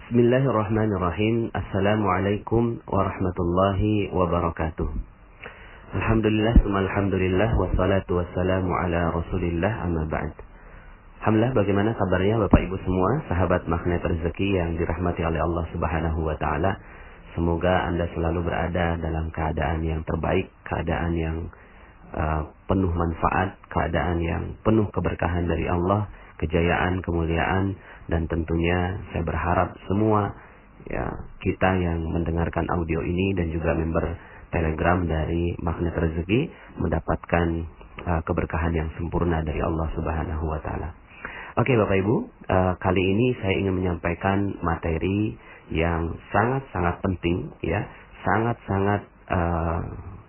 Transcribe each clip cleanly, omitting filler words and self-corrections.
Bismillahirrahmanirrahim. Assalamualaikum warahmatullahi wabarakatuh. Alhamdulillah, wassalatu wassalamu ala rasulillah, amma ba'd. Alhamdulillah, bagaimana kabarnya Bapak Ibu semua, sahabat magnet rezeki yang dirahmati oleh Allah Subhanahu wa Ta'ala. Semoga Anda selalu berada dalam keadaan yang terbaik, keadaan yang penuh manfaat, keadaan yang penuh keberkahan dari Allah, kejayaan, kemuliaan, dan tentunya saya berharap semua kita yang mendengarkan audio ini dan juga member Telegram dari Magnet Rezeki mendapatkan keberkahan yang sempurna dari Allah Subhanahu wa Ta'ala. Oke Bapak Ibu, kali ini saya ingin menyampaikan materi yang sangat-sangat penting, sangat-sangat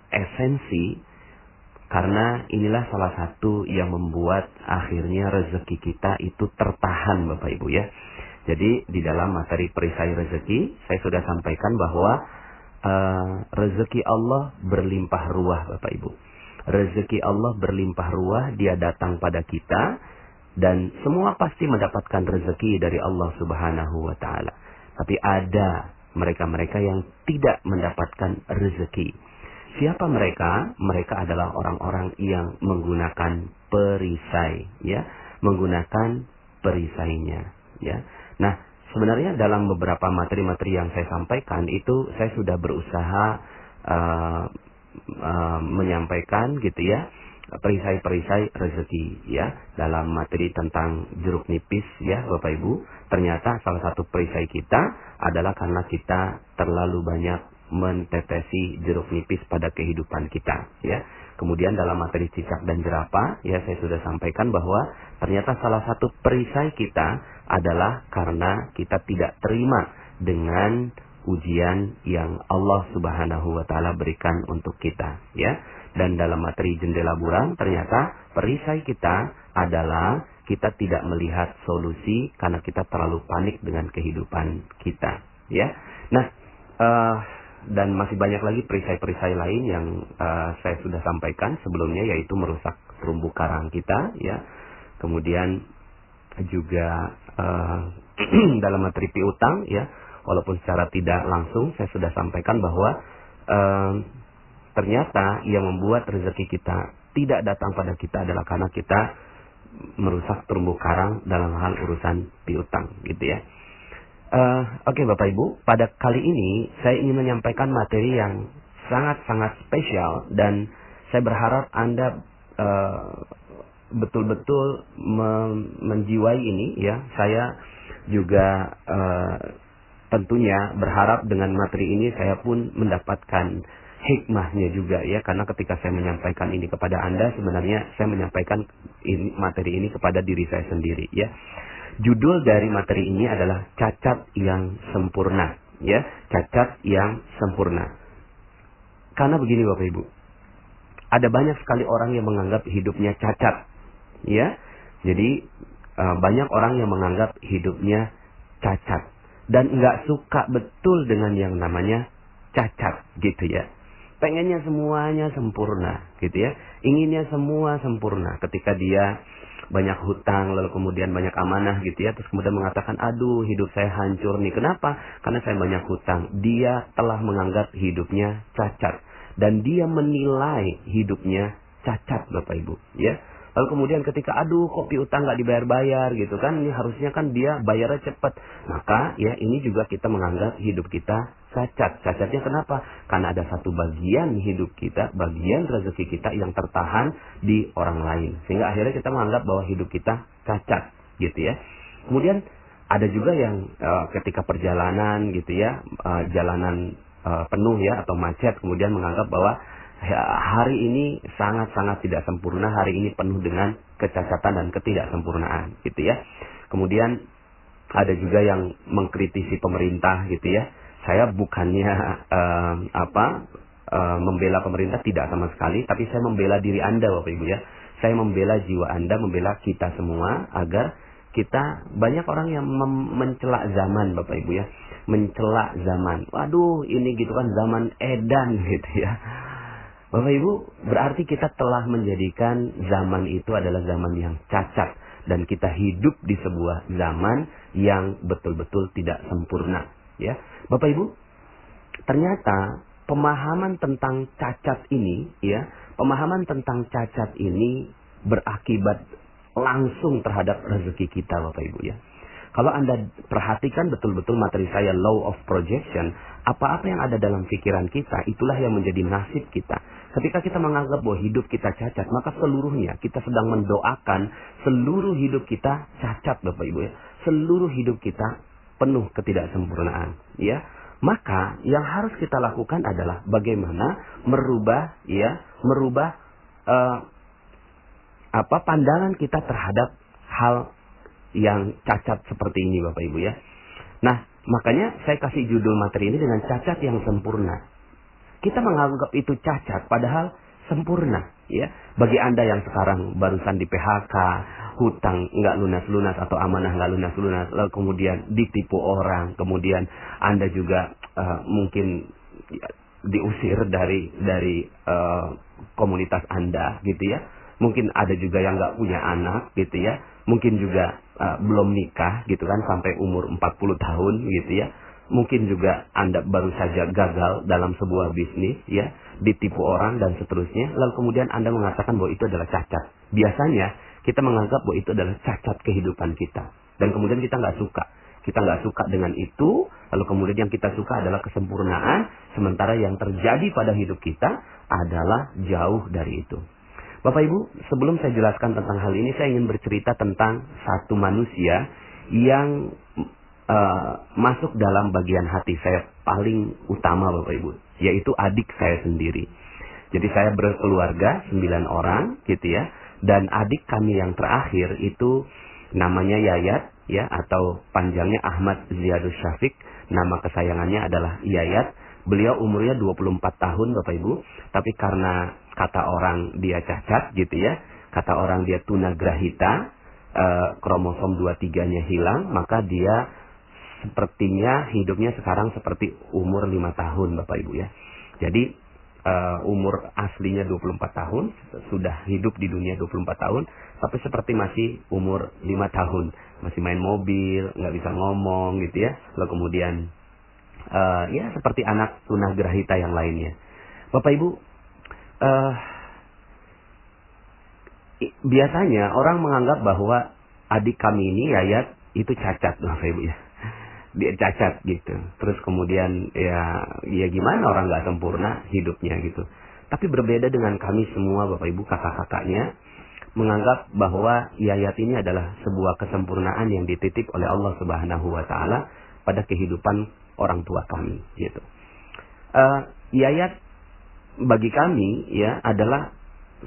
esensi, karena inilah salah satu yang membuat akhirnya rezeki kita itu tertahan Bapak Ibu ya. Jadi di dalam materi perisai rezeki saya sudah sampaikan bahwa rezeki Allah berlimpah ruah Bapak Ibu. Rezeki Allah berlimpah ruah, dia datang pada kita dan semua pasti mendapatkan rezeki dari Allah Subhanahu wa Ta'ala. Tapi ada mereka-mereka yang tidak mendapatkan rezeki. Siapa mereka? Mereka adalah orang-orang yang menggunakan perisai, menggunakan perisainya, Nah, sebenarnya dalam beberapa materi-materi yang saya sampaikan itu saya sudah berusaha menyampaikan perisai-perisai rezeki, dalam materi tentang jeruk nipis, Bapak Ibu. Ternyata salah satu perisai kita adalah karena kita terlalu banyak mentetesi jeruk nipis pada kehidupan kita, Kemudian dalam materi cicak dan jerapah, saya sudah sampaikan bahwa ternyata salah satu perisai kita adalah karena kita tidak terima dengan ujian yang Allah Subhanahu wa Ta'ala berikan untuk kita, Dan dalam materi jendela buram, ternyata perisai kita adalah kita tidak melihat solusi karena kita terlalu panik dengan kehidupan kita, Nah, dan masih banyak lagi perisai-perisai lain yang saya sudah sampaikan sebelumnya, yaitu merusak terumbu karang kita, Kemudian juga dalam materi piutang, walaupun secara tidak langsung saya sudah sampaikan bahwa ternyata yang membuat rezeki kita tidak datang pada kita adalah karena kita merusak terumbu karang dalam hal urusan piutang, Oke Bapak Ibu, pada kali ini saya ingin menyampaikan materi yang sangat-sangat spesial dan saya berharap Anda betul-betul menjiwai ini, Saya juga tentunya berharap dengan materi ini saya pun mendapatkan hikmahnya juga, karena ketika saya menyampaikan ini kepada Anda, sebenarnya saya menyampaikan materi ini kepada diri saya sendiri, Judul dari materi ini adalah cacat yang sempurna, cacat yang sempurna. Karena begini Bapak Ibu, ada banyak sekali orang yang menganggap hidupnya cacat, Jadi banyak orang yang menganggap hidupnya cacat dan nggak suka betul dengan yang namanya cacat, Pengennya semuanya sempurna, Inginnya semua sempurna. Ketika dia banyak hutang, lalu kemudian banyak amanah, Terus kemudian mengatakan, aduh hidup saya hancur nih. Kenapa? Karena saya banyak hutang. Dia telah menganggap hidupnya cacat. Dan dia menilai hidupnya cacat, Bapak Ibu. Lalu kemudian ketika, aduh kok piutang nggak dibayar-bayar, Ini harusnya kan dia bayarnya cepat. Maka ini juga kita menganggap hidup kita cacat. Cacatnya kenapa? Karena ada satu bagian hidup kita, bagian rezeki kita yang tertahan di orang lain. Sehingga akhirnya kita menganggap bahwa hidup kita cacat, Kemudian ada juga yang ketika perjalanan, jalanan penuh atau macet, kemudian menganggap bahwa hari ini sangat-sangat tidak sempurna, hari ini penuh dengan kecacatan dan ketidaksempurnaan, Kemudian ada juga yang mengkritisi pemerintah, Saya bukannya membela pemerintah, tidak sama sekali, tapi saya membela diri Anda Bapak Ibu, Saya membela jiwa Anda, membela kita semua agar kita, banyak orang yang mencela zaman Bapak Ibu, mencela zaman. Waduh, ini zaman edan, Bapak Ibu, berarti kita telah menjadikan zaman itu adalah zaman yang cacat. Dan kita hidup di sebuah zaman yang betul-betul tidak sempurna. Ya, Bapak Ibu, ternyata pemahaman tentang cacat ini, ya, pemahaman tentang cacat ini berakibat langsung terhadap rezeki kita, Bapak Ibu, ya. Kalau Anda perhatikan betul-betul materi saya, law of projection, apa-apa yang ada dalam pikiran kita, itulah yang menjadi nasib kita. Ketika kita menganggap bahwa hidup kita cacat, maka seluruhnya kita sedang mendoakan seluruh hidup kita cacat, Bapak Ibu, ya. Seluruh hidup kita penuh ketidaksempurnaan, ya. Maka yang harus kita lakukan adalah bagaimana merubah pandangan kita terhadap hal yang cacat seperti ini, Bapak Ibu, ya. Nah, makanya saya kasih judul materi ini dengan cacat yang sempurna. Kita menganggap itu cacat padahal sempurna, ya. Bagi Anda yang sekarang barusan di PHK, hutang nggak lunas-lunas atau amanah nggak lunas-lunas, lalu kemudian ditipu orang, kemudian Anda juga mungkin diusir dari komunitas Anda, gitu ya. Mungkin ada juga yang nggak punya anak, gitu ya. Mungkin juga belum nikah, gitu kan, sampai umur 40 tahun, gitu ya. Mungkin juga Anda baru saja gagal dalam sebuah bisnis, ya, ditipu orang dan seterusnya. Lalu kemudian Anda mengatakan bahwa itu adalah cacat. Biasanya kita menganggap bahwa itu adalah cacat kehidupan kita. Dan kemudian kita nggak suka. Kita nggak suka dengan itu. Lalu kemudian yang kita suka adalah kesempurnaan. Sementara yang terjadi pada hidup kita adalah jauh dari itu. Bapak Ibu, sebelum saya jelaskan tentang hal ini, saya ingin bercerita tentang satu manusia yang masuk dalam bagian hati saya paling utama, Bapak Ibu, yaitu adik saya sendiri. Jadi saya berkeluarga 9 orang, gitu ya. Dan adik kami yang terakhir itu namanya Yayat, ya, atau panjangnya Ahmad Ziyadus Syafiq. Nama kesayangannya adalah Yayat. Beliau umurnya 24 tahun, Bapak Ibu. Tapi karena kata orang dia cacat, gitu ya. Kata orang dia tunagrahita, kromosom 23-nya hilang, maka dia sepertinya hidupnya sekarang seperti umur 5 tahun, Bapak Ibu, ya. Jadi umur aslinya 24 tahun, sudah hidup di dunia 24 tahun, tapi seperti masih umur 5 tahun. Masih main mobil, nggak bisa ngomong, gitu ya. Lalu kemudian ya seperti anak tunagrahita yang lainnya. Bapak Ibu, biasanya orang menganggap bahwa adik kami ini, Yayat, itu cacat, Bapak Ibu, ya. Dia cacat, gitu. Terus kemudian ya gimana, orang nggak sempurna hidupnya, gitu. Tapi berbeda dengan kami semua, Bapak Ibu, kakak-kakaknya, menganggap bahwa Yayat ini adalah sebuah kesempurnaan yang dititip oleh Allah Subhanahu wa Ta'ala pada kehidupan orang tua kami, gitu. Yayat bagi kami, ya, adalah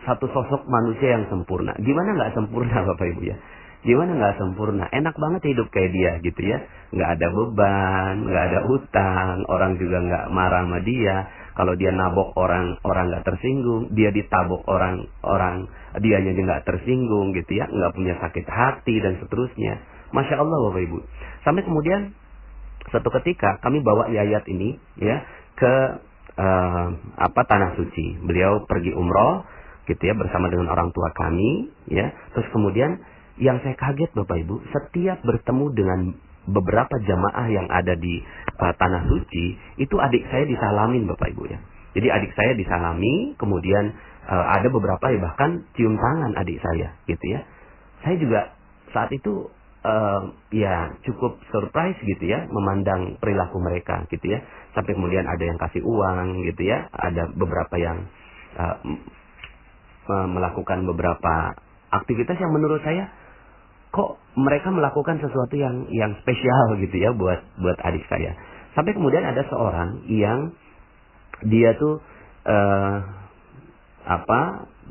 satu sosok manusia yang sempurna. Gimana nggak sempurna, Bapak Ibu, ya? Gimana nggak sempurna? Enak banget hidup kayak dia, gitu ya. Nggak ada beban, nggak ada utang, orang juga nggak marah sama dia. Kalau dia nabok orang nggak tersinggung. Dia ditabok orang dianya juga nggak tersinggung, gitu ya. Nggak punya sakit hati dan seterusnya. Masya Allah, Bapak Ibu. Sampai kemudian suatu ketika kami bawa Yayat ini, ya, ke tanah suci. Beliau pergi umroh, gitu ya, bersama dengan orang tua kami, ya. Terus kemudian yang saya kaget, Bapak Ibu, setiap bertemu dengan beberapa jamaah yang ada di tanah suci, itu adik saya disalamin, Bapak Ibu, ya. Jadi adik saya disalami, kemudian ada beberapa ya bahkan cium tangan adik saya, gitu ya. Saya juga saat itu ya cukup surprise, gitu ya, memandang perilaku mereka, gitu ya. Sampai kemudian ada yang kasih uang, gitu ya. Ada beberapa yang melakukan beberapa aktivitas yang menurut saya, kok mereka melakukan sesuatu yang spesial, gitu ya, buat adik saya. Sampai kemudian ada seorang yang dia tuh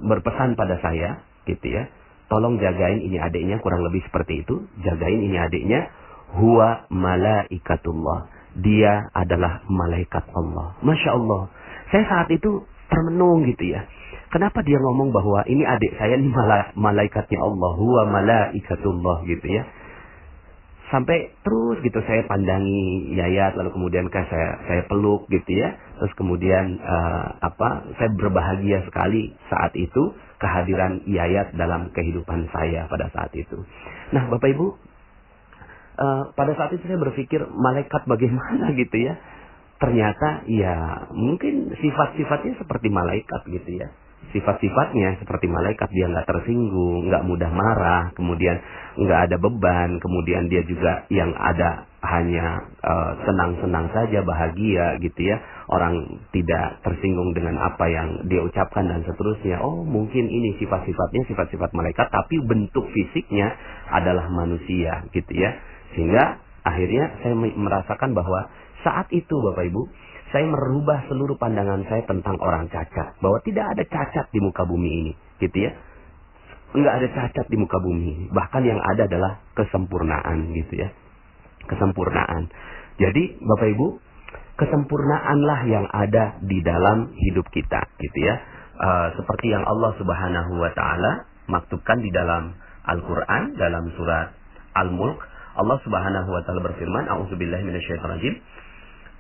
berpesan pada saya, gitu ya, tolong jagain ini adiknya, kurang lebih seperti itu, jagain ini adiknya, huwa malaikatullah, dia adalah malaikat Allah. Masya Allah, saya saat itu termenung, gitu ya. Kenapa dia ngomong bahwa ini adik saya ini malaikatnya Allah, huwa malaikatullah, gitu ya. Sampai terus gitu saya pandangi Yayat, lalu kemudian saya peluk, gitu ya. Terus kemudian saya berbahagia sekali saat itu kehadiran Yayat dalam kehidupan saya pada saat itu. Nah, Bapak Ibu, pada saat itu saya berpikir malaikat bagaimana gitu ya. Ternyata ya mungkin sifat-sifatnya seperti malaikat gitu ya. Sifat-sifatnya seperti malaikat, dia nggak tersinggung, nggak mudah marah, kemudian nggak ada beban, kemudian dia juga yang ada hanya senang-senang saja, bahagia gitu ya. Orang tidak tersinggung dengan apa yang dia ucapkan dan seterusnya. Oh mungkin ini sifat-sifatnya sifat-sifat malaikat, tapi bentuk fisiknya adalah manusia gitu ya. Sehingga akhirnya saya merasakan bahwa saat itu Bapak Ibu, saya merubah seluruh pandangan saya tentang orang cacat. Bahwa tidak ada cacat di muka bumi ini. Gitu ya. Enggak ada cacat di muka bumi ini. Bahkan yang ada adalah kesempurnaan gitu ya. Kesempurnaan. Jadi Bapak Ibu, kesempurnaanlah yang ada di dalam hidup kita. Gitu ya. Seperti yang Allah Subhanahu wa Ta'ala maktubkan di dalam Al-Quran, dalam surat Al-Mulk. Allah Subhanahu wa Ta'ala berfirman, A'udzubillahi minasyaitonirrajim.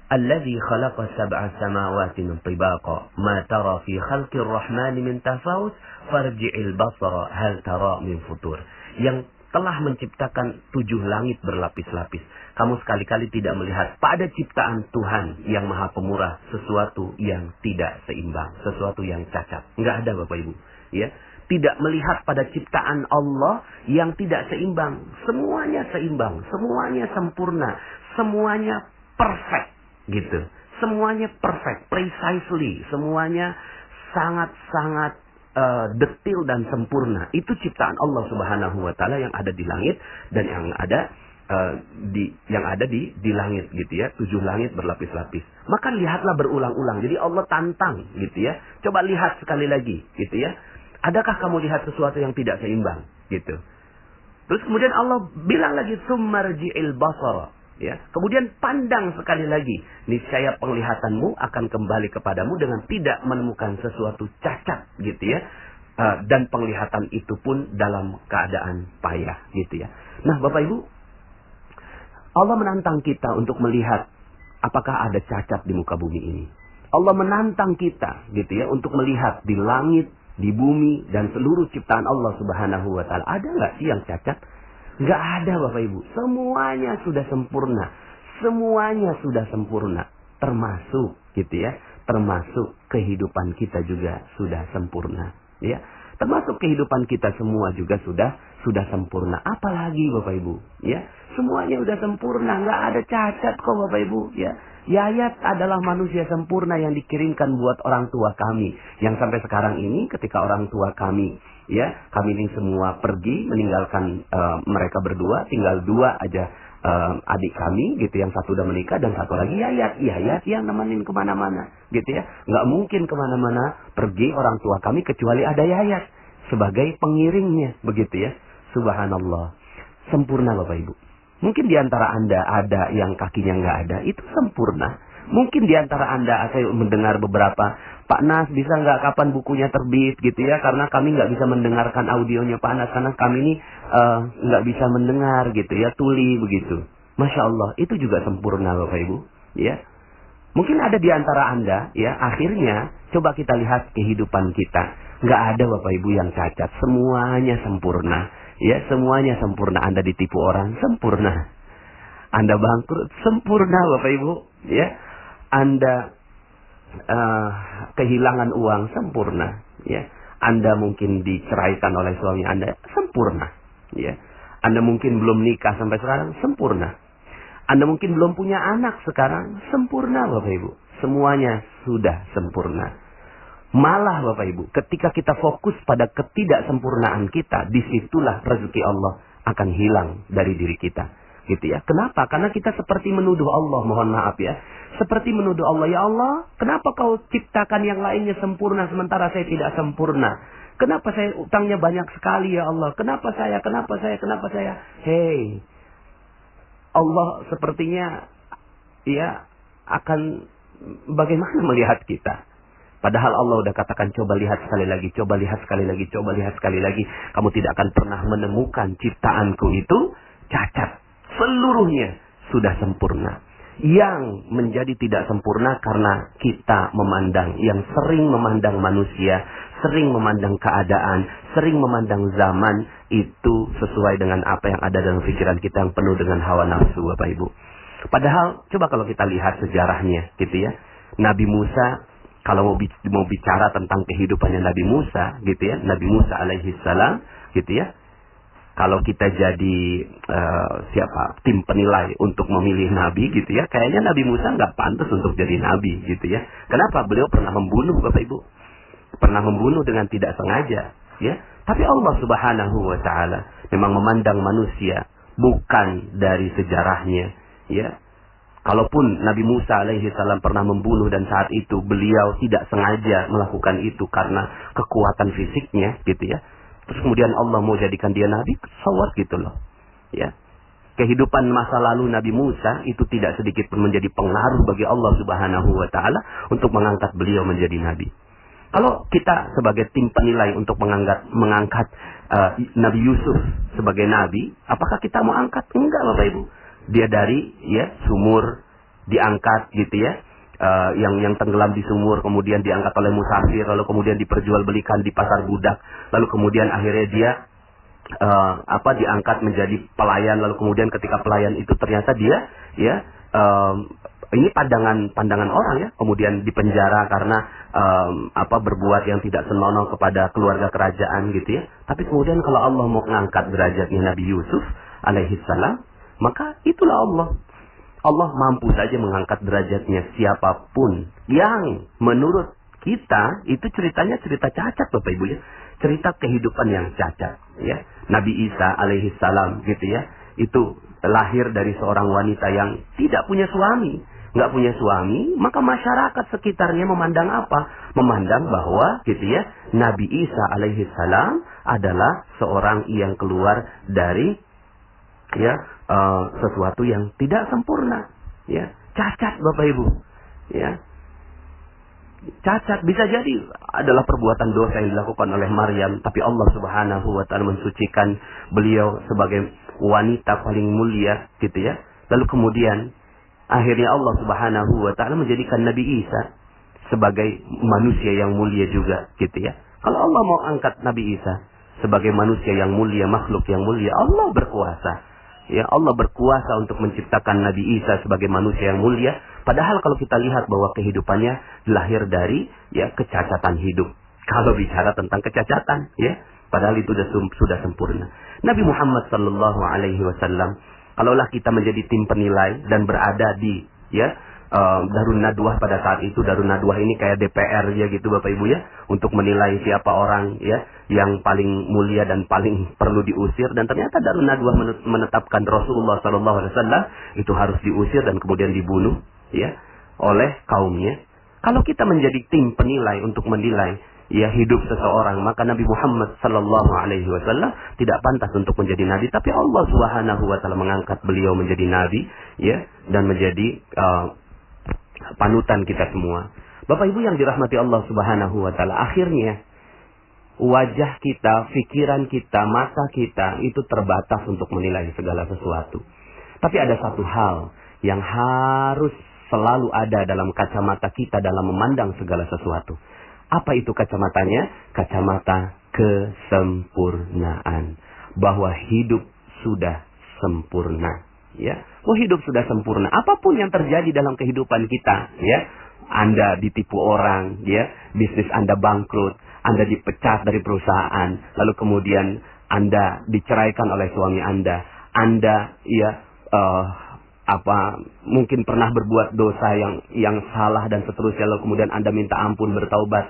Alladzi khalaqa sab'a samawati tibaqa ma tara fi khalqir rahmani min tafawut farji'il basara hal tara min futur. Yang telah menciptakan 7 langit berlapis-lapis. Kamu sekali-kali tidak melihat pada ciptaan Tuhan yang Maha Pemurah sesuatu yang tidak seimbang, sesuatu yang cacat. Enggak ada Bapak Ibu, ya. Tidak melihat pada ciptaan Allah yang tidak seimbang. Semuanya seimbang, semuanya sempurna, semuanya perfect. Gitu. Semuanya perfect, precisely, semuanya sangat-sangat detil dan sempurna. Itu ciptaan Allah Subhanahu wa Ta'ala yang ada di langit dan yang ada di langit gitu ya. 7 langit berlapis-lapis. Maka lihatlah berulang-ulang. Jadi Allah tantang gitu ya. Coba lihat sekali lagi gitu ya. Adakah kamu lihat sesuatu yang tidak seimbang gitu. Terus kemudian Allah bilang lagi summarji'il basara. Ya, kemudian pandang sekali lagi, niscaya penglihatanmu akan kembali kepadamu dengan tidak menemukan sesuatu cacat gitu ya. Dan penglihatan itu pun dalam keadaan payah gitu ya. Nah, Bapak Ibu, Allah menantang kita untuk melihat apakah ada cacat di muka bumi ini. Allah menantang kita gitu ya untuk melihat di langit, di bumi dan seluruh ciptaan Allah Subhanahu wa Ta'ala. Ada nggak sih yang cacat? Nggak ada Bapak Ibu. Semuanya sudah sempurna. Semuanya sudah sempurna. Termasuk gitu ya. Termasuk kehidupan kita juga sudah sempurna. Ya. Termasuk kehidupan kita semua juga sudah sempurna. Apalagi Bapak Ibu. Ya. Semuanya sudah sempurna. Nggak ada cacat kok Bapak Ibu. Ya. Yayat adalah manusia sempurna yang dikirimkan buat orang tua kami. Yang sampai sekarang ini ketika orang tua kami, ya, kami ini semua pergi meninggalkan mereka berdua, tinggal 2 aja adik kami gitu, yang satu udah menikah dan satu lagi Yayat yang nemenin kemana-mana gitu ya. Nggak mungkin kemana-mana pergi orang tua kami kecuali ada Yayat sebagai pengiringnya begitu ya. Subhanallah, sempurna Bapak Ibu. Mungkin di antara Anda ada yang kakinya nggak ada, itu sempurna. Mungkin di antara Anda saya mendengar beberapa, Pak Nas bisa nggak kapan bukunya terbit gitu ya, karena kami nggak bisa mendengarkan audionya Pak Nas, karena kami ini nggak bisa mendengar gitu ya, tuli begitu. Masya Allah, itu juga sempurna Bapak Ibu. Ya, mungkin ada di antara Anda ya, akhirnya coba kita lihat kehidupan kita. Nggak ada Bapak Ibu yang cacat, semuanya sempurna. Ya, semuanya sempurna. Anda ditipu orang, sempurna. Anda bangkrut, sempurna Bapak Ibu. Ya, Anda kehilangan uang, sempurna. Ya, Anda mungkin diceraikan oleh suami Anda, sempurna. Ya, Anda mungkin belum nikah sampai sekarang, sempurna. Anda mungkin belum punya anak sekarang, sempurna Bapak Ibu. Semuanya sudah sempurna. Malah Bapak Ibu, ketika kita fokus pada ketidaksempurnaan kita, disitulah rezeki Allah akan hilang dari diri kita. Gitu ya. Kenapa? Karena kita seperti menuduh Allah, mohon maaf ya. Seperti menuduh Allah, ya Allah, kenapa kau ciptakan yang lainnya sempurna sementara saya tidak sempurna? Kenapa saya utangnya banyak sekali ya Allah? Kenapa saya? Hei, Allah sepertinya ya akan bagaimana melihat kita? Padahal Allah udah katakan, coba lihat sekali lagi, coba lihat sekali lagi, coba lihat sekali lagi. Kamu tidak akan pernah menemukan ciptaanku itu cacat. Seluruhnya sudah sempurna. yang menjadi tidak sempurna karena kita yang sering memandang manusia, sering memandang keadaan, sering memandang zaman itu sesuai dengan apa yang ada dalam pikiran kita yang penuh dengan hawa nafsu, Bapak Ibu. Padahal coba kalau kita lihat sejarahnya gitu ya. Nabi Musa, kalau mau bicara tentang kehidupannya Nabi Musa gitu ya, Nabi Musa alaihi salam gitu ya. Kalau kita jadi tim penilai untuk memilih nabi gitu ya, kayaknya Nabi Musa nggak pantas untuk jadi nabi gitu ya. Kenapa? Beliau pernah membunuh, Bapak Ibu. Pernah membunuh dengan tidak sengaja ya. Tapi Allah Subhanahu wa taala memang memandang manusia bukan dari sejarahnya ya. Kalaupun Nabi Musa alaihi salam pernah membunuh dan saat itu beliau tidak sengaja melakukan itu karena kekuatan fisiknya gitu ya. Terus kemudian Allah mau jadikan dia nabi, sawat gitu loh. Ya. Kehidupan masa lalu Nabi Musa itu tidak sedikit pun menjadi pengaruh bagi Allah Subhanahu wa taala untuk mengangkat beliau menjadi nabi. Kalau kita sebagai tim penilai untuk mengangkat Nabi Yusuf sebagai nabi, apakah kita mau angkat? Enggak, Bapak Ibu. Dia dari sumur diangkat gitu ya. Yang tenggelam di sumur, kemudian diangkat oleh musafir, lalu kemudian diperjualbelikan di pasar budak, lalu kemudian akhirnya dia diangkat menjadi pelayan, lalu kemudian ketika pelayan itu ternyata dia ini pandangan orang ya, kemudian dipenjara karena berbuat yang tidak senonoh kepada keluarga kerajaan gitu ya. Tapi kemudian kalau Allah mau mengangkat derajatnya Nabi Yusuf alaihi salam, maka itulah Allah mampu saja mengangkat derajatnya siapapun yang menurut kita itu ceritanya cerita cacat, Bapak Ibu ya. Cerita kehidupan yang cacat ya. Nabi Isa alaihi salam gitu ya. Itu lahir dari seorang wanita yang tidak punya suami. Nggak punya suami, maka masyarakat sekitarnya memandang apa? Memandang bahwa gitu ya, Nabi Isa alaihi salam adalah seorang yang keluar dari sesuatu yang tidak sempurna, ya, cacat, Bapak Ibu, ya, cacat bisa jadi adalah perbuatan dosa yang dilakukan oleh Maryam, tapi Allah Subhanahu wa taala mensucikan beliau sebagai wanita paling mulia, gitu ya. Lalu kemudian akhirnya Allah Subhanahu wa taala menjadikan Nabi Isa sebagai manusia yang mulia juga, gitu ya. Kalau Allah mau angkat Nabi Isa sebagai manusia yang mulia, makhluk yang mulia, Allah berkuasa. Ya, Allah berkuasa untuk menciptakan Nabi Isa sebagai manusia yang mulia. Padahal kalau kita lihat bahwa kehidupannya lahir dari kecacatan hidup. Kalau bicara tentang kecacatan, ya, padahal itu sudah sempurna. Nabi Muhammad sallallahu alaihi wasallam, kalaulah kita menjadi tim penilai dan berada di Darun Nadwah pada saat itu. Darun Nadwah ini kayak DPR ya gitu, Bapak Ibu ya, untuk menilai siapa orang ya yang paling mulia dan paling perlu diusir. Dan ternyata Darun Nadwah menetapkan Rasulullah SAW itu harus diusir dan kemudian dibunuh ya oleh kaumnya. Kalau kita menjadi tim penilai untuk menilai hidup seseorang, maka Nabi Muhammad sallallahu alaihi wasallam tidak pantas untuk menjadi nabi, tapi Allah Subhanahu wa taala mengangkat beliau menjadi nabi ya, dan menjadi panutan kita semua. Bapak Ibu yang dirahmati Allah Subhanahu wa taala, akhirnya wajah kita, pikiran kita, mata kita itu terbatas untuk menilai segala sesuatu. Tapi ada satu hal yang harus selalu ada dalam kacamata kita dalam memandang segala sesuatu. Apa itu kacamatanya? Kacamata kesempurnaan. Bahwa hidup sudah sempurna. Ya, hidup sudah sempurna. Apapun yang terjadi dalam kehidupan kita, ya, Anda ditipu orang, ya, bisnis Anda bangkrut, Anda dipecat dari perusahaan, lalu kemudian Anda diceraikan oleh suami Anda mungkin pernah berbuat dosa yang salah dan seterusnya, lalu kemudian Anda minta ampun, bertaubat.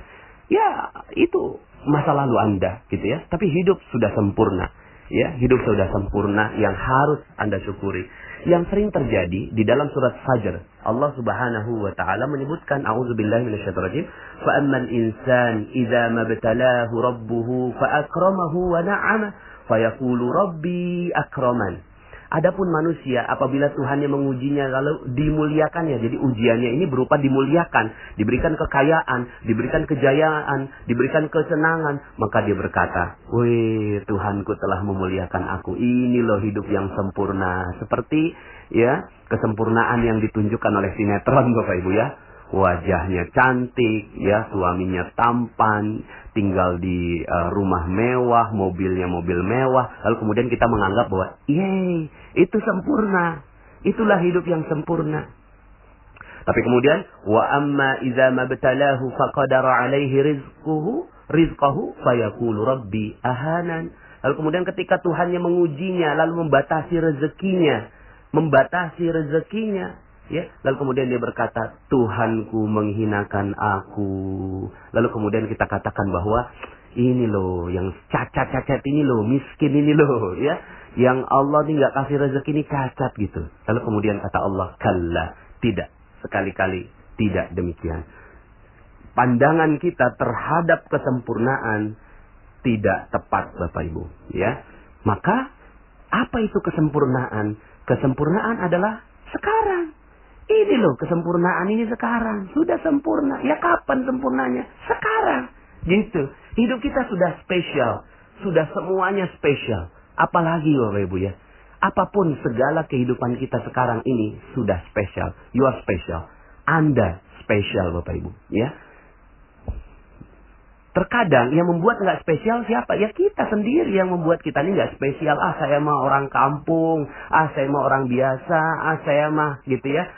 Ya, itu masa lalu Anda, gitu ya. Tapi hidup sudah sempurna. Ya, hidup sudah sempurna yang harus Anda syukuri. Yang sering terjadi di dalam surat Fajr, Allah Subhanahu wa taala menyebutkan, a'udzubillahi minasyaitonir rajim, fa ammal insan idza mabtalahu rabbuhu fa akramahu wa na'ama fa yaqulu rabbi akraman. Adapun manusia apabila Tuhannya mengujinya lalu dimuliakannya. Jadi ujiannya ini berupa dimuliakan, diberikan kekayaan, diberikan kejayaan, diberikan kesenangan, maka dia berkata, "Wih, Tuhanku telah memuliakan aku. Ini loh hidup yang sempurna." Seperti ya, kesempurnaan yang ditunjukkan oleh sinetron Bapak Ibu ya. Wajahnya cantik, ya, suaminya tampan, tinggal di rumah mewah, mobilnya mobil mewah. Lalu kemudian kita menganggap bahwa, yeay, itu sempurna. Itulah hidup yang sempurna. Tapi kemudian, wa amma idza mabtalahu faqadara alaihi rizqahu fayaqulu rabbi ahanan. Lalu kemudian ketika Tuhannya mengujinya, lalu membatasi rezekinya, ya, lalu kemudian dia berkata, Tuhanku menghinakan aku. Lalu kemudian kita katakan bahwa ini loh yang cacat-cacat ini loh, miskin ini loh, ya, yang Allah ini nggak kasih rezeki ini cacat gitu. Lalu kemudian kata Allah, kalla, tidak, sekali-kali tidak demikian. Pandangan kita terhadap kesempurnaan tidak tepat, Bapak Ibu, ya. Maka apa itu kesempurnaan? Kesempurnaan adalah sekarang. Ini loh kesempurnaan ini sekarang. Sudah sempurna. Ya kapan sempurnanya? Sekarang. Gitu. Hidup kita sudah spesial. Sudah semuanya spesial. Apalagi Bapak Ibu ya. Apapun segala kehidupan kita sekarang ini sudah spesial. You are special. Anda spesial Bapak Ibu. Ya. Terkadang yang membuat nggak spesial siapa? Ya kita sendiri yang membuat kita ini nggak spesial. Saya mah orang kampung. Saya mah orang biasa. Saya mah gitu ya.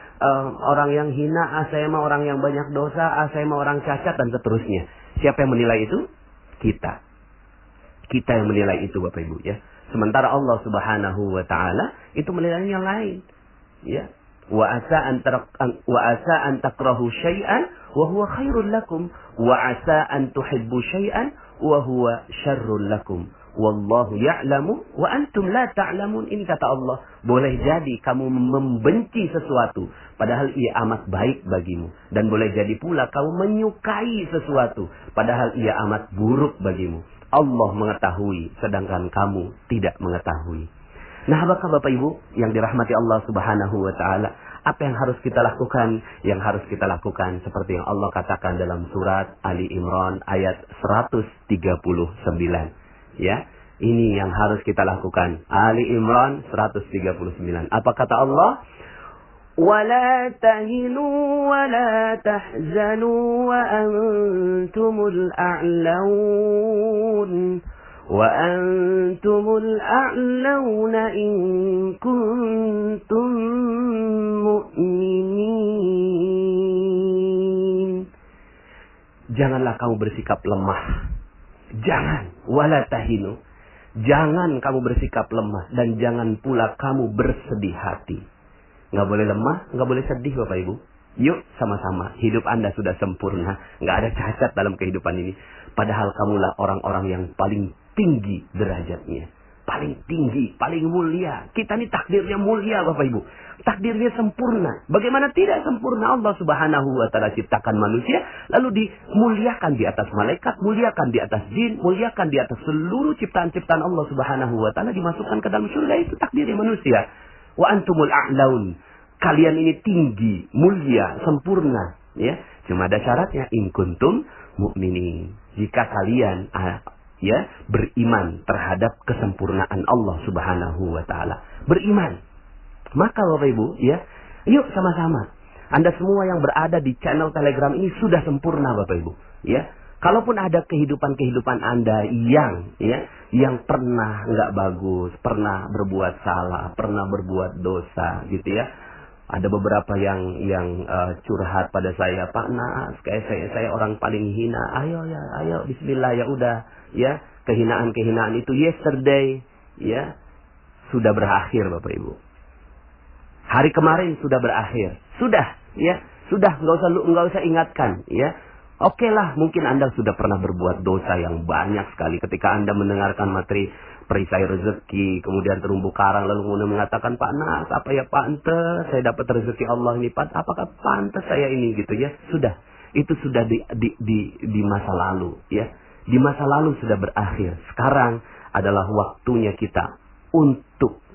Orang yang hina, saya mah orang yang banyak dosa, saya mah orang cacat, dan seterusnya. Siapa yang menilai itu? Kita. Kita yang menilai itu Bapak Ibu ya. Sementara Allah Subhanahu wa taala itu menilainya lain. Ya. Wa asa an takrahu syai'an wa huwa khairul lakum wa asa an tuhibbu syai'an wa huwa syarrul lakum. Wallahu ya'lamu wa antum la ta'lamun. Ini kata Allah, boleh jadi kamu membenci sesuatu padahal ia amat baik bagimu, dan boleh jadi pula kamu menyukai sesuatu padahal ia amat buruk bagimu. Allah mengetahui sedangkan kamu tidak mengetahui. Nah, apakah Bapak Ibu yang dirahmati Allah Subhanahu wa taala, apa yang harus kita lakukan? Yang harus kita lakukan seperti yang Allah katakan dalam surat Ali Imran ayat 139. Ya, ini yang harus kita lakukan. Ali Imran 139. Apa kata Allah? وَلَا تَهِنُوا وَلَا تَحْزَنُوا وَأَنْتُمُ الْأَعْلَوْنَ إِن كُنتُم مُؤْمِنِينَ. Janganlah kamu bersikap lemah. Jangan, wala tahinu. Jangan kamu bersikap lemah dan jangan pula kamu bersedih hati. Nggak boleh lemah, nggak boleh sedih Bapak Ibu. Yuk sama-sama, hidup Anda sudah sempurna, nggak ada cacat dalam kehidupan ini. Padahal kamulah orang-orang yang paling tinggi derajatnya, paling tinggi, paling mulia. Kita ini takdirnya mulia Bapak Ibu. Takdirnya sempurna. Bagaimana tidak sempurna? Allah Subhanahu wa taala ciptakan manusia lalu dimuliakan di atas malaikat, muliakan di atas jin, muliakan di atas seluruh ciptaan-ciptaan Allah Subhanahu wa taala, dimasukkan ke dalam surga. Itu takdirnya manusia. Wa antumul a'laun. Kalian ini tinggi, mulia, sempurna, ya. Cuma ada syaratnya, in kuntum mu'minin. Jika kalian ya beriman terhadap kesempurnaan Allah Subhanahu wa taala. Beriman. Maka Bapak Ibu, ya, yuk sama-sama. Anda semua yang berada di channel Telegram ini sudah sempurna Bapak Ibu, ya. Kalaupun ada kehidupan Anda yang pernah nggak bagus, pernah berbuat salah, pernah berbuat dosa, gitu ya. Ada beberapa yang curhat pada saya, Pak Nas, kayak saya orang paling hina. Ayo, Bismillah, ya udah, ya. Kehinaan itu yesterday, ya, sudah berakhir Bapak Ibu. Hari kemarin sudah berakhir. Sudah, ya. Sudah, enggak usah ingatkan, ya. Oke lah, mungkin Anda sudah pernah berbuat dosa yang banyak sekali ketika Anda mendengarkan materi perisai rezeki, kemudian terumbu karang, lalu kemudian mengatakan, Pak Nas, apa ya pantes saya dapat rezeki Allah ini, Pak, apakah pantes saya ini, gitu ya. Sudah, itu sudah di masa lalu, ya. Di masa lalu sudah berakhir. Sekarang adalah waktunya kita untuk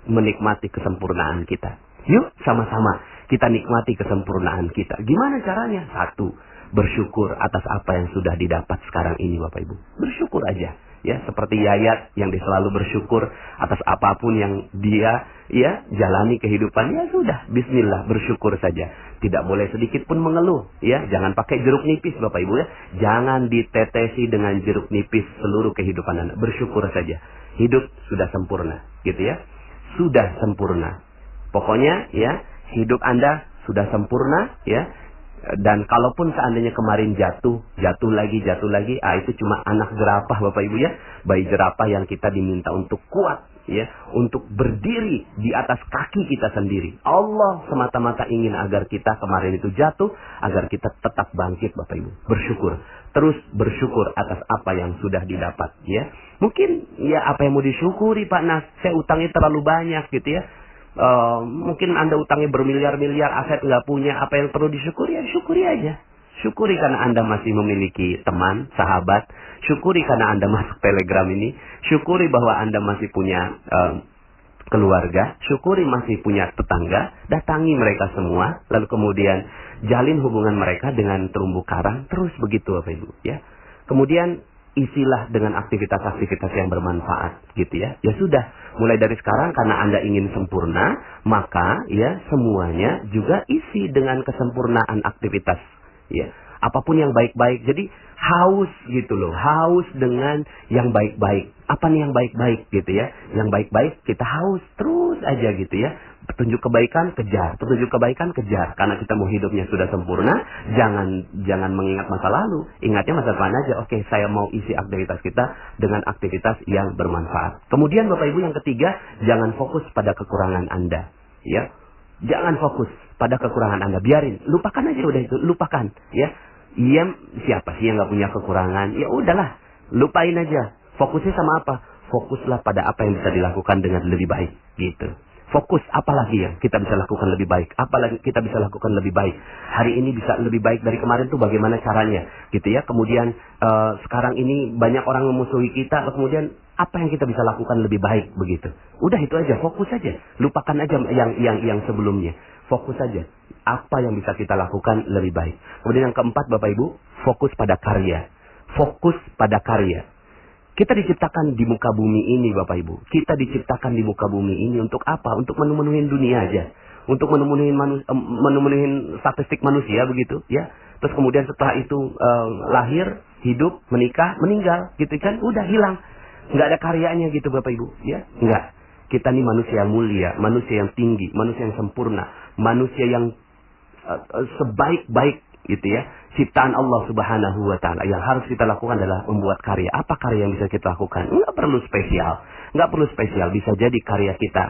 menikmati kesempurnaan kita. Yuk sama-sama kita nikmati kesempurnaan kita. Gimana caranya? Satu, bersyukur atas apa yang sudah didapat sekarang ini Bapak Ibu. Bersyukur aja. Ya, seperti Yayat yang dia selalu bersyukur atas apapun yang dia jalani kehidupan. Ya sudah, bismillah, bersyukur saja. Tidak boleh sedikit pun mengeluh, ya. Jangan pakai jeruk nipis Bapak Ibu ya. Jangan ditetesi dengan jeruk nipis seluruh kehidupan Anda. Bersyukur saja. Hidup sudah sempurna, gitu ya. Sudah sempurna. Pokoknya ya, hidup Anda sudah sempurna ya. Dan kalaupun seandainya kemarin jatuh lagi, itu cuma anak jerapah Bapak Ibu ya. Bayi jerapah yang kita diminta untuk kuat ya, untuk berdiri di atas kaki kita sendiri. Allah semata-mata ingin agar kita kemarin itu jatuh, agar kita tetap bangkit Bapak Ibu. Bersyukur. Terus bersyukur atas apa yang sudah didapat ya. Mungkin ya apa yang mau disyukuri Pak Nas, saya utangnya terlalu banyak gitu ya. Mungkin Anda utangnya bermiliar-miliar, aset nggak punya, apa yang perlu disyukuri ya syukuri aja. Syukuri karena Anda masih memiliki teman, sahabat. Syukuri karena Anda masuk Telegram ini. Syukuri bahwa Anda masih punya keluarga. Syukuri masih punya tetangga. Datangi mereka semua, lalu kemudian jalin hubungan mereka dengan terumbu karang. Terus begitu Bapak Ibu ya. Kemudian isilah dengan aktivitas-aktivitas yang bermanfaat gitu ya. Ya sudah, mulai dari sekarang karena Anda ingin sempurna, maka ya semuanya juga isi dengan kesempurnaan aktivitas ya. Apapun yang baik-baik. Jadi haus gitu loh, haus dengan yang baik-baik. Apa nih yang baik-baik gitu ya? Yang baik-baik kita haus terus aja gitu ya. Petunjuk kebaikan kejar, petunjuk kebaikan kejar. Karena kita mau hidupnya sudah sempurna, jangan mengingat masa lalu. Ingatnya masa depan aja. Oke, saya mau isi aktivitas kita dengan aktivitas yang bermanfaat. Kemudian Bapak Ibu yang ketiga, jangan fokus pada kekurangan Anda. Ya, jangan fokus pada kekurangan Anda. Biarin, lupakan aja udah itu, lupakan. Ya, siapa sih yang nggak punya kekurangan? Ya udahlah, lupain aja. Fokusnya sama apa? Fokuslah pada apa yang bisa dilakukan dengan lebih baik. Gitu. Fokus apalagi yang kita bisa lakukan lebih baik, apalagi kita bisa lakukan lebih baik. Hari ini bisa lebih baik dari kemarin tuh bagaimana caranya, gitu ya. Kemudian sekarang ini banyak orang memusuhi kita, kemudian apa yang kita bisa lakukan lebih baik begitu. Udah itu aja, fokus aja. Lupakan aja yang sebelumnya. Fokus aja apa yang bisa kita lakukan lebih baik. Kemudian yang keempat Bapak Ibu, fokus pada karya. Fokus pada karya. Kita diciptakan di muka bumi ini Bapak Ibu. Kita diciptakan di muka bumi ini untuk apa? Untuk memenuhi dunia aja. Untuk memenuhi statistik manusia begitu ya. Terus kemudian setelah itu lahir, hidup, menikah, meninggal gitu kan. Udah hilang. Nggak ada karyanya gitu Bapak Ibu ya. Nggak. Kita ini manusia yang mulia, manusia yang tinggi, manusia yang sempurna, manusia yang sebaik-baik gitu ya. Ciptaan Allah Subhanahu wa Ta'ala. Yang harus kita lakukan adalah membuat karya. Apa karya yang bisa kita lakukan? Nggak perlu spesial. Nggak perlu spesial. Bisa jadi karya kita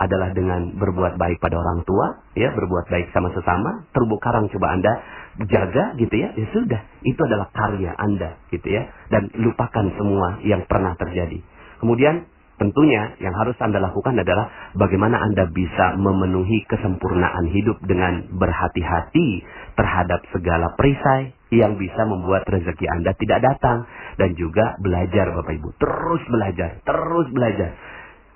adalah dengan berbuat baik pada orang tua, ya, berbuat baik sama sesama. Terumbu karang coba Anda jaga gitu ya. Ya sudah, itu adalah karya Anda gitu ya. Dan lupakan semua yang pernah terjadi. Kemudian tentunya yang harus Anda lakukan adalah bagaimana Anda bisa memenuhi kesempurnaan hidup dengan berhati-hati terhadap segala perisai yang bisa membuat rezeki Anda tidak datang. Dan juga belajar Bapak Ibu. Terus belajar, terus belajar.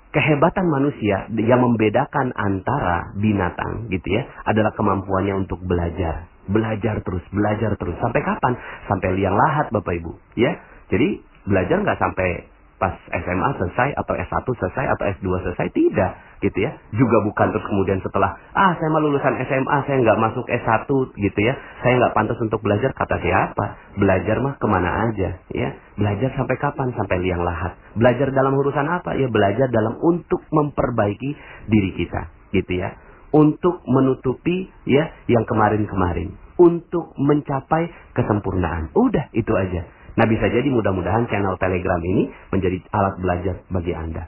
Kehebatan manusia yang membedakan antara binatang gitu ya adalah kemampuannya untuk belajar. Belajar terus. Sampai kapan? Sampai liang lahat Bapak Ibu ya. Jadi belajar nggak sampai pas SMA selesai atau S1 selesai atau S2 selesai, tidak gitu ya. Juga bukan terus kemudian setelah saya mah lulusan SMA saya nggak masuk S1 gitu ya, saya nggak pantas untuk belajar. Kata siapa? Belajar mah kemana aja ya. Belajar sampai kapan? Sampai liang lahat. Belajar dalam urusan apa? Ya belajar dalam untuk memperbaiki diri kita gitu ya, untuk menutupi ya yang kemarin-kemarin, untuk mencapai kesempurnaan. Udah itu aja. Nah bisa jadi mudah-mudahan channel Telegram ini menjadi alat belajar bagi Anda.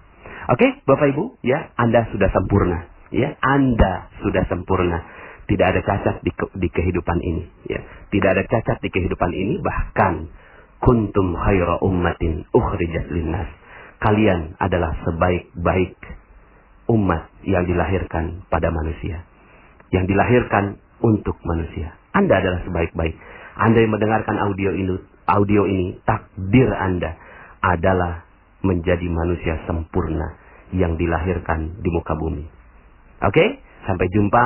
Oke, Bapak Ibu, ya, Anda sudah sempurna, ya, Anda sudah sempurna. Tidak ada cacat di kehidupan ini, ya, tidak ada cacat di kehidupan ini. Bahkan kuntum khaira ummatin ukhrijat linnas. Kalian adalah sebaik-baik umat yang dilahirkan pada manusia, yang dilahirkan untuk manusia. Anda adalah sebaik-baik. Anda yang mendengarkan audio ini, takdir Anda adalah menjadi manusia sempurna yang dilahirkan di muka bumi. Oke, sampai jumpa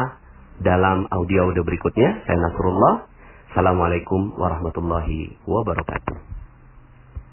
dalam audio berikutnya. Saya Nasrullah. Assalamualaikum warahmatullahi wabarakatuh.